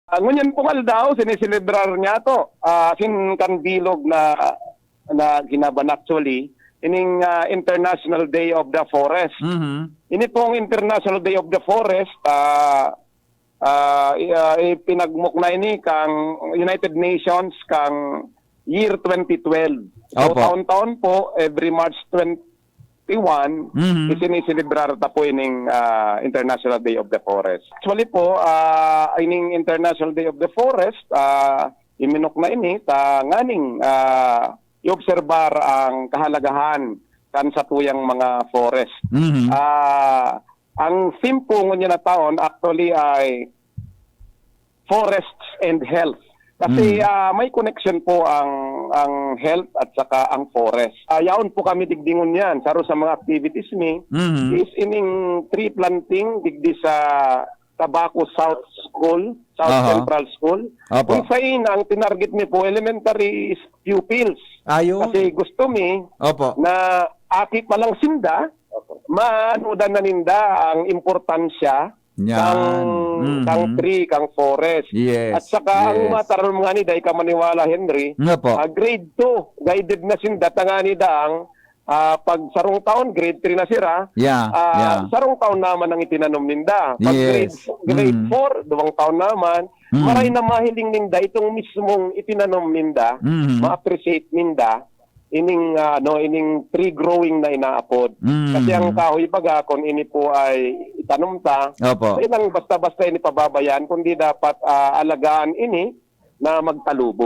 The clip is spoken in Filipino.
Ngunyan pong aldaw, sinisilibrar niya to. Kan bilog na ginaban actually, ining International Day of the Forest. Ini pong International Day of the Forest, pinagmuk na ini kang United Nations kang year 2012. So taon-taon po, every March 21, isinisilibrar ta po ining International Day of the Forest. Actually po, ining International Day of the Forest, iminok na ini, nganing iobserbar ang kahalagahan kan sa tuyang mga forest. Ang theme po niya na taon actually ay forests and health. Kasi may connection po ang health at saka ang forest. Yaon po kami digdingon yan. Saro sa mga activities ni is ining tree planting digdi sa Tabaco South School, South Central School. Kung sa'in, ang tinarget mi po, elementary pupils. Ayun. Kasi gusto mi na aki palang sinda, maanudan na ninda ang importansya kang tree, kang forest. Yes. At saka ang mataram nga ni Day ka maniwala, Henry, grade 2, guided na sinda, nga ni Daang, pag sarong taon, grade 3 na sira, sarong taon naman ang itinanom ninda. Pag grade 4, 2 taon naman, maray na mahiling ninda itong mismong itinanom ninda, ma-appreciate ninda, ining tree growing na inaapod. Kasi ang kahoy baga, kung ini po ay itanom ta, ilang basta-basta ini pababayan, kundi dapat alagaan ini na magtalubo.